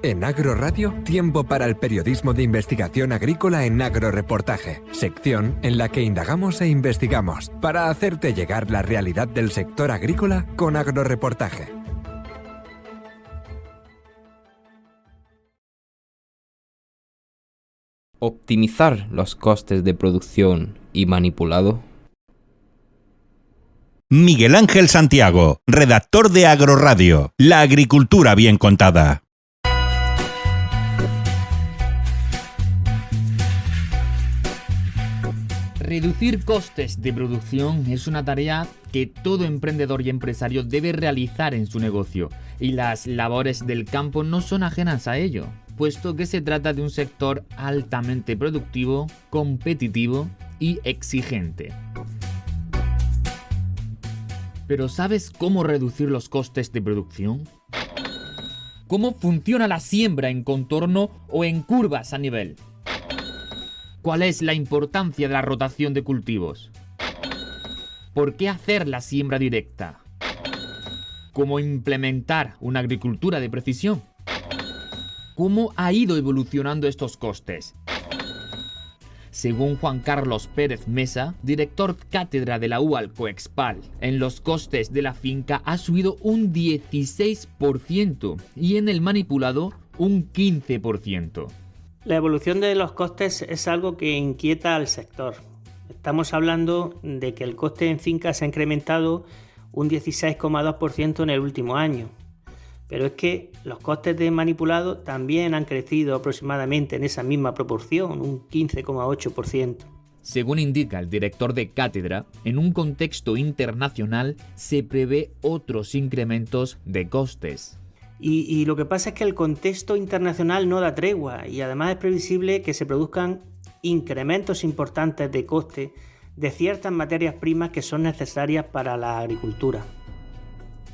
En Agroradio, tiempo para el periodismo de investigación agrícola en Agroreportaje, sección en la que indagamos e investigamos para hacerte llegar la realidad del sector agrícola con Agroreportaje. Optimizar los costes de producción y manipulado. Miguel Ángel Santiago, redactor de Agroradio, la agricultura bien contada. Reducir costes de producción es una tarea que todo emprendedor y empresario debe realizar en su negocio, y las labores del campo no son ajenas a ello, puesto que se trata de un sector altamente productivo, competitivo y exigente. ¿Pero sabes cómo reducir los costes de producción? ¿Cómo funciona la siembra en contorno o en curvas a nivel? ¿Cuál es la importancia de la rotación de cultivos? ¿Por qué hacer la siembra directa? ¿Cómo implementar una agricultura de precisión? ¿Cómo ha ido evolucionando estos costes? Según Juan Carlos Pérez Mesa, director cátedra de la UAL Coexpal, en los costes de la finca ha subido un 16% y en el manipulado un 15%. La evolución de los costes es algo que inquieta al sector. Estamos hablando de que el coste en finca se ha incrementado un 16,2% en el último año. Pero es que los costes de manipulado también han crecido aproximadamente en esa misma proporción, un 15,8%. Según indica el director de cátedra, en un contexto internacional se prevé otros incrementos de costes. Y lo que pasa es que el contexto internacional no da tregua y además es previsible que se produzcan incrementos importantes de coste de ciertas materias primas que son necesarias para la agricultura.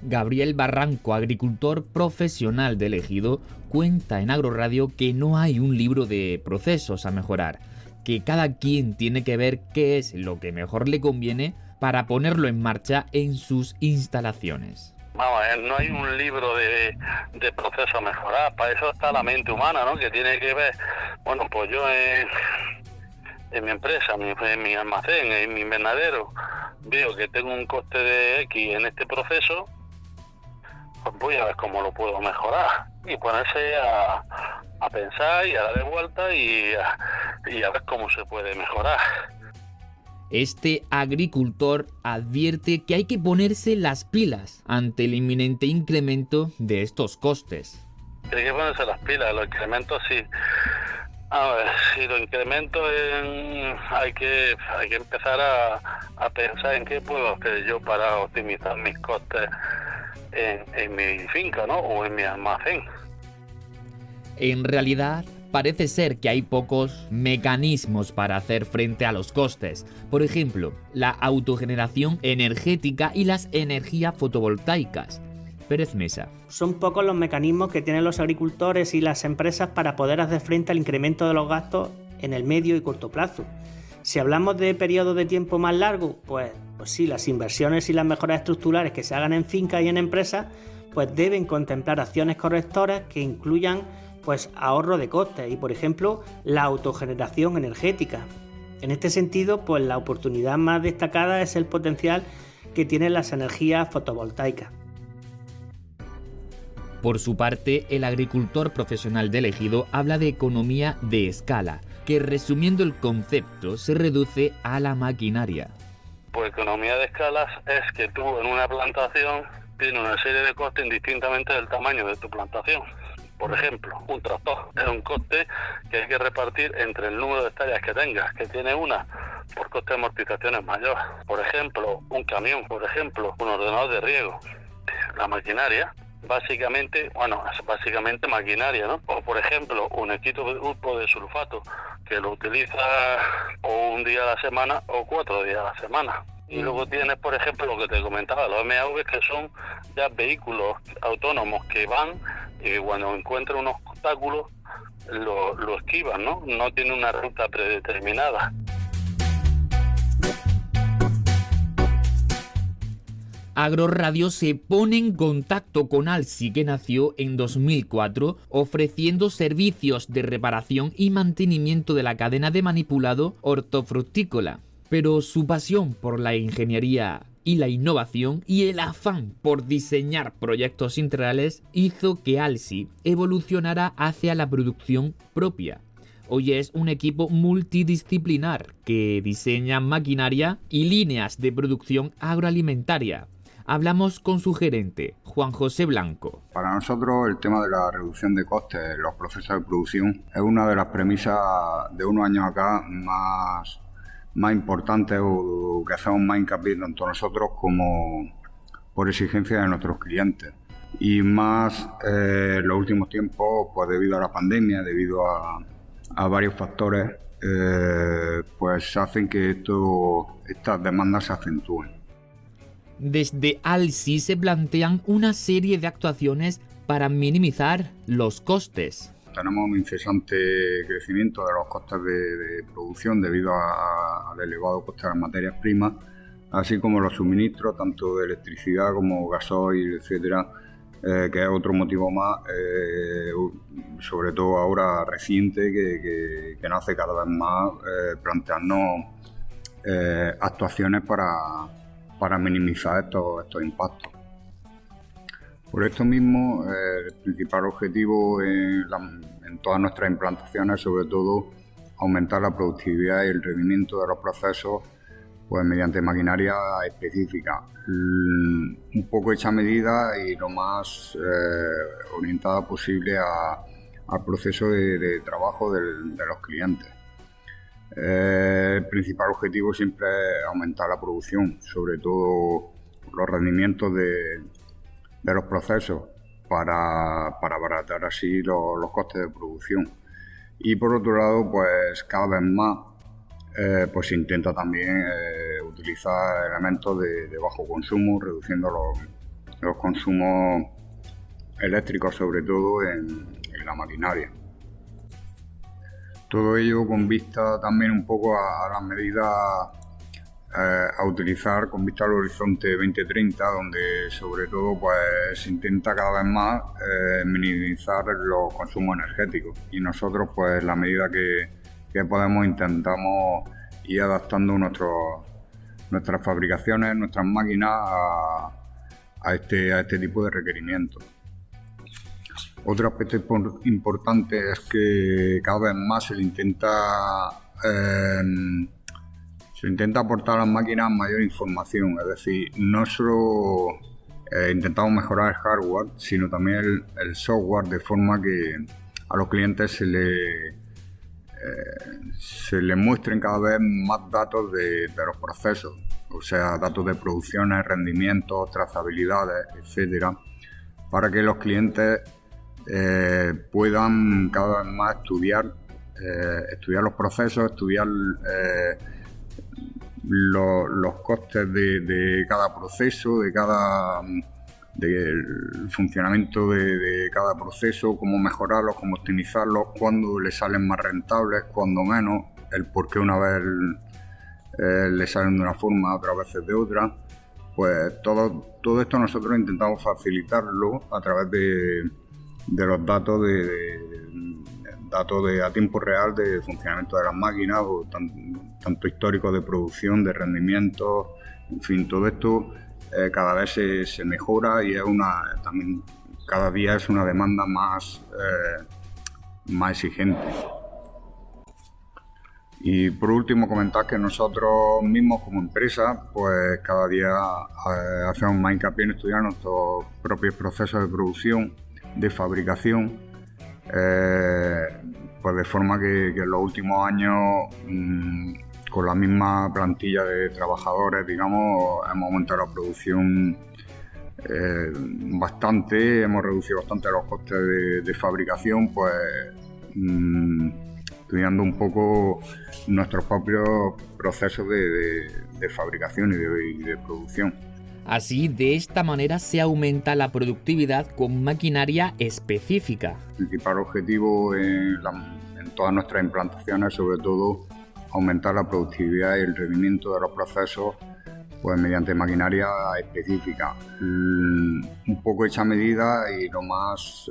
Gabriel Barranco, agricultor profesional del Ejido, cuenta en Agroradio que no hay un libro de procesos a mejorar, que cada quien tiene que ver qué es lo que mejor le conviene para ponerlo en marcha en sus instalaciones. Vamos a ver, no hay un libro de proceso a mejorar, para eso está la mente humana, ¿no? Que tiene que ver, bueno, pues yo en mi empresa, en mi almacén, en mi invernadero, veo que tengo un coste de X en este proceso, pues voy a ver cómo lo puedo mejorar y ponerse a pensar y a darle vuelta y a ver cómo se puede mejorar. Este agricultor advierte que hay que ponerse las pilas ante el inminente incremento de estos costes. Hay que ponerse las pilas, los incrementos sí. A ver, si los incrementos hay que empezar a pensar en qué puedo hacer yo para optimizar mis costes en mi finca, ¿no? O en mi almacén. En realidad, parece ser que hay pocos mecanismos para hacer frente a los costes. Por ejemplo, la autogeneración energética y las energías fotovoltaicas. Pérez Mesa. Son pocos los mecanismos que tienen los agricultores y las empresas para poder hacer frente al incremento de los gastos en el medio y corto plazo. Si hablamos de periodos de tiempo más largos, pues sí, las inversiones y las mejoras estructurales que se hagan en fincas y en empresas, pues deben contemplar acciones correctoras que incluyan pues ahorro de costes y, por ejemplo, la autogeneración energética. En este sentido, pues la oportunidad más destacada es el potencial que tienen las energías fotovoltaicas. Por su parte, el agricultor profesional del Ejido habla de economía de escala, que resumiendo el concepto se reduce a la maquinaria. Pues economía de escalas es que tú en una plantación tienes una serie de costes indistintamente del tamaño de tu plantación. Por ejemplo, un tractor es un coste que hay que repartir entre el número de hectáreas que tengas, que tiene una, por coste de amortización es mayor. Por ejemplo, un camión, por ejemplo, un ordenador de riego. La maquinaria, básicamente maquinaria, ¿no? O por ejemplo, un equipo de sulfato, que lo utiliza o un día a la semana o 4 días a la semana. Y luego tienes, por ejemplo, lo que te comentaba, los MAV, que son ya vehículos autónomos que van y cuando encuentran unos obstáculos lo esquivan, ¿no? No tiene una ruta predeterminada. Agroradio se pone en contacto con Alsi, que nació en 2004, ofreciendo servicios de reparación y mantenimiento de la cadena de manipulado hortofrutícola. Pero su pasión por la ingeniería y la innovación y el afán por diseñar proyectos integrales hizo que Alsi evolucionara hacia la producción propia. Hoy es un equipo multidisciplinar que diseña maquinaria y líneas de producción agroalimentaria. Hablamos con su gerente, Juan José Blanco. Para nosotros el tema de la reducción de costes en los procesos de producción es una de las premisas de unos años acá más importantes o que hacemos más hincapié tanto nosotros como por exigencia de nuestros clientes. Y más en los últimos tiempos, pues debido a la pandemia, debido a varios factores, pues hacen que estas demandas se acentúen. Desde Alsi se plantean una serie de actuaciones para minimizar los costes. Tenemos un incesante crecimiento de los costes de producción debido al elevado coste de las materias primas, así como los suministros, tanto de electricidad como gasoil, etcétera, que es otro motivo más, sobre todo ahora reciente, que nos hace cada vez más plantearnos actuaciones para minimizar estos impactos. Por esto mismo, el principal objetivo en todas nuestras implantaciones es sobre todo aumentar la productividad y el rendimiento de los procesos, pues mediante maquinaria específica, un poco hecha a medida y lo más orientada posible al proceso de trabajo de los clientes. El principal objetivo siempre es aumentar la producción, sobre todo los rendimientos de los procesos para abaratar así los costes de producción. Y por otro lado, pues cada vez más pues se intenta también utilizar elementos de bajo consumo, reduciendo los consumos eléctricos, sobre todo en la maquinaria. Todo ello con vista también un poco a las medidas a utilizar con vista al horizonte 2030, donde sobre todo pues se intenta cada vez más minimizar los consumos energéticos, y nosotros pues en la medida que podemos intentamos ir adaptando nuestras fabricaciones, nuestras máquinas a este tipo de requerimientos. Otro aspecto importante es que cada vez más se intenta aportar a las máquinas mayor información, es decir, no solo intentamos mejorar el hardware, sino también el software, de forma que a los clientes se les muestren cada vez más datos de los procesos, o sea, datos de producciones, rendimientos, trazabilidades, etcétera, para que los clientes puedan cada vez más estudiar los procesos, estudiar los costes de cada proceso, del funcionamiento de cada proceso, cómo mejorarlos, cómo optimizarlos, cuándo les salen más rentables, cuándo menos, el por qué una vez les salen de una forma, otras veces de otra. Pues todo esto nosotros intentamos facilitarlo a través de los datos a tiempo real de funcionamiento de las máquinas, o tanto históricos de producción, de rendimiento, en fin, todo esto cada vez se mejora, y también cada día es una demanda más exigente. Y por último, comentar que nosotros mismos como empresa pues cada día hacemos más hincapié en estudiar nuestros propios procesos de producción, de fabricación, pues de forma que en los últimos años, con la misma plantilla de trabajadores, digamos, hemos aumentado la producción bastante, hemos reducido bastante los costes de fabricación, pues estudiando un poco nuestros propios procesos de fabricación y de producción. Así, de esta manera se aumenta la productividad con maquinaria específica. El principal objetivo en todas nuestras implantaciones es sobre todo aumentar la productividad y el rendimiento de los procesos pues mediante maquinaria específica, un poco hecha a medida y lo más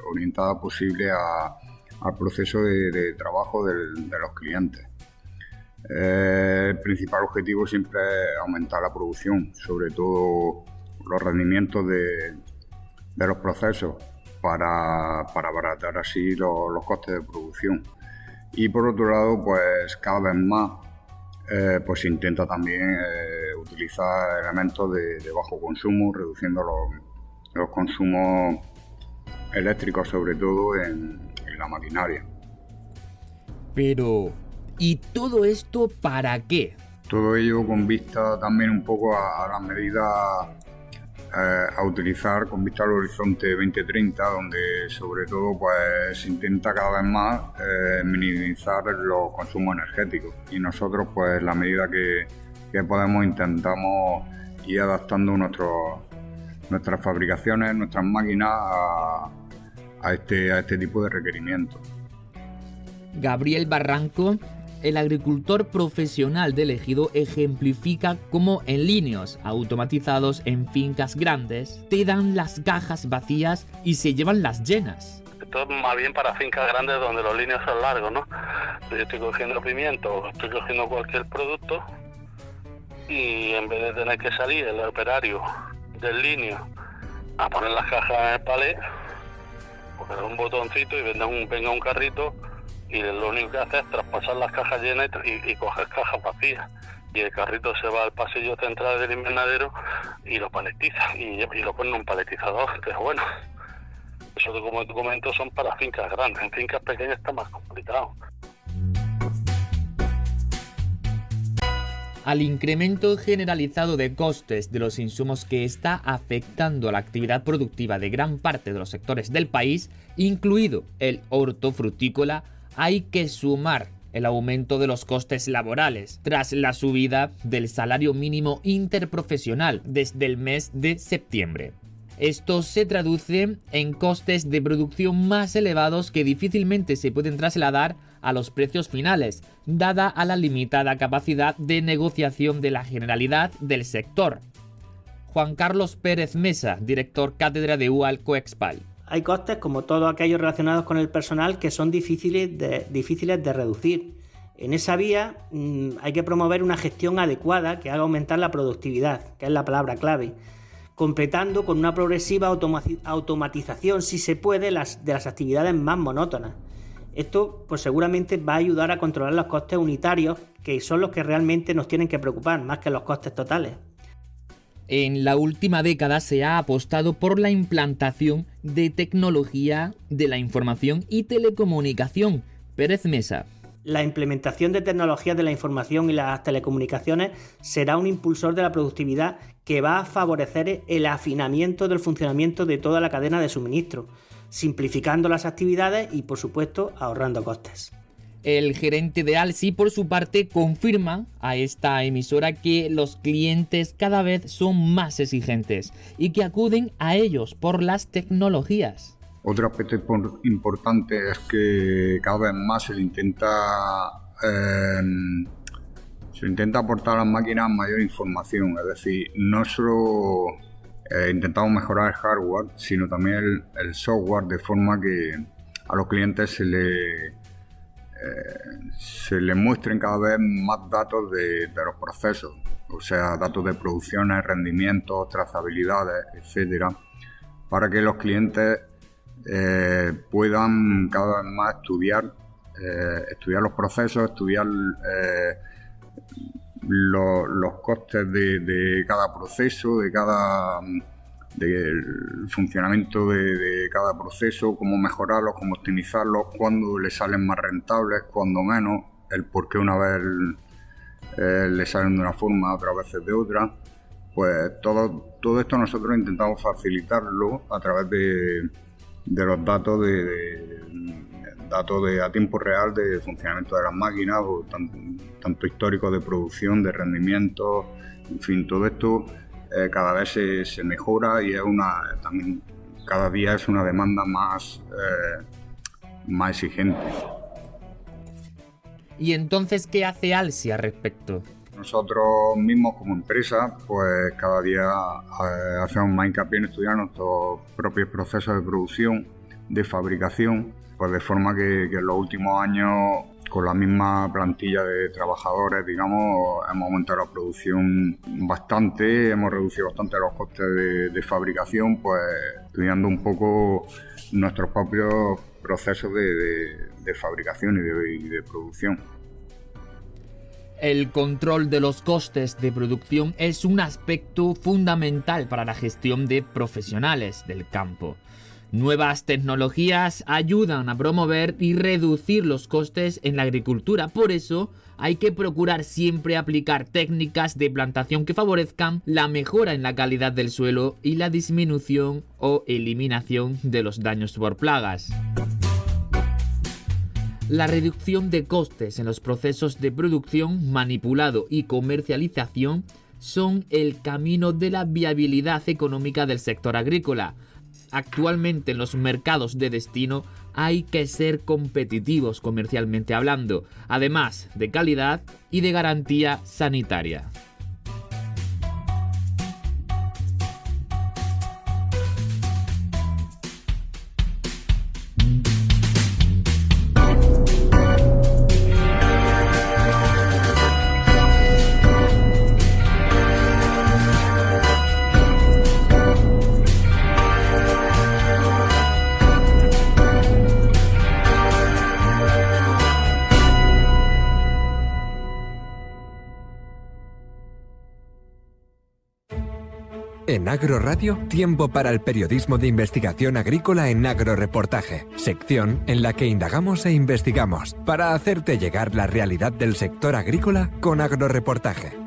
orientada posible al proceso de trabajo de los clientes. El principal objetivo siempre es aumentar la producción, sobre todo los rendimientos de los procesos para abaratar así los costes de producción. Y por otro lado, pues cada vez más pues se intenta también utilizar elementos de bajo consumo, reduciendo los consumos eléctricos, sobre todo en la maquinaria. Pero, ¿y todo esto para qué? Todo ello con vista también un poco a las medidas a utilizar con vista al horizonte 2030, donde sobre todo pues se intenta cada vez más minimizar los consumos energéticos, y nosotros pues en la medida que podemos intentamos ir adaptando nuestras fabricaciones, nuestras máquinas a este tipo de requerimientos. Gabriel Barranco, el agricultor profesional del Ejido, ejemplifica cómo en líneas automatizados en fincas grandes te dan las cajas vacías y se llevan las llenas. Esto es más bien para fincas grandes donde los líneas son largos, ¿no? Yo estoy cogiendo pimiento o estoy cogiendo cualquier producto y en vez de tener que salir el operario del linio a poner las cajas en el palé, pues le da un botoncito y venga un carrito y lo único que hace es traspasar las cajas llenas y coger cajas vacías. Y el carrito se va al pasillo central del invernadero y lo paletiza y lo pone en un paletizador, que es bueno. Eso, como te comento, son para fincas grandes. En fincas pequeñas está más complicado. Al incremento generalizado de costes de los insumos que está afectando a la actividad productiva de gran parte de los sectores del país, incluido el hortofrutícola, hay que sumar el aumento de los costes laborales tras la subida del salario mínimo interprofesional desde el mes de septiembre. Esto se traduce en costes de producción más elevados que difícilmente se pueden trasladar a los precios finales, dada a la limitada capacidad de negociación de la generalidad del sector. Juan Carlos Pérez Mesa, director cátedra de UAL Coexpal. Hay costes, como todos aquellos relacionados con el personal, que son difíciles de reducir. En esa vía hay que promover una gestión adecuada que haga aumentar la productividad, que es la palabra clave, completando con una progresiva automatización, si se puede, de las actividades más monótonas. Esto pues seguramente va a ayudar a controlar los costes unitarios, que son los que realmente nos tienen que preocupar, más que los costes totales. En la última década se ha apostado por la implantación de tecnología de la información y telecomunicación. Pérez Mesa. La implementación de tecnologías de la información y las telecomunicaciones será un impulsor de la productividad que va a favorecer el afinamiento del funcionamiento de toda la cadena de suministro, simplificando las actividades y, por supuesto, ahorrando costes. El gerente de ALSI, por su parte, confirma a esta emisora que los clientes cada vez son más exigentes y que acuden a ellos por las tecnologías. Otro aspecto importante es que cada vez más se le intenta aportar a las máquinas mayor información, es decir, no solo intentamos mejorar el hardware, sino también el software, de forma que a los clientes se le muestren cada vez más datos de los procesos, o sea, datos de producciones, rendimientos, trazabilidades, etcétera, para que los clientes puedan cada vez más estudiar los procesos, estudiar los costes de cada proceso, del funcionamiento de cada proceso, cómo mejorarlos, cómo optimizarlos, cuándo les salen más rentables, cuándo menos, el por qué una vez les salen de una forma, otras veces de otra. Pues todo esto nosotros intentamos facilitarlo a través de los datos a tiempo real de funcionamiento de las máquinas, o tanto históricos de producción, de rendimiento, en fin, todo esto cada vez se mejora y también cada día es una demanda más exigente. ¿Y entonces qué hace ALSI al respecto? Nosotros mismos como empresa, pues cada día hacemos más hincapié en estudiar nuestros propios procesos de producción, de fabricación, pues de forma que en los últimos años, con la misma plantilla de trabajadores, digamos, hemos aumentado la producción bastante, hemos reducido bastante los costes de fabricación, pues estudiando un poco nuestros propios procesos de fabricación y de producción. El control de los costes de producción es un aspecto fundamental para la gestión de profesionales del campo. Nuevas tecnologías ayudan a promover y reducir los costes en la agricultura. Por eso hay que procurar siempre aplicar técnicas de plantación que favorezcan la mejora en la calidad del suelo y la disminución o eliminación de los daños por plagas. La reducción de costes en los procesos de producción, manipulado y comercialización son el camino de la viabilidad económica del sector agrícola. Actualmente en los mercados de destino hay que ser competitivos comercialmente hablando, además de calidad y de garantía sanitaria. En Agroradio, tiempo para el periodismo de investigación agrícola en Agroreportaje, sección en la que indagamos e investigamos para hacerte llegar la realidad del sector agrícola con Agroreportaje.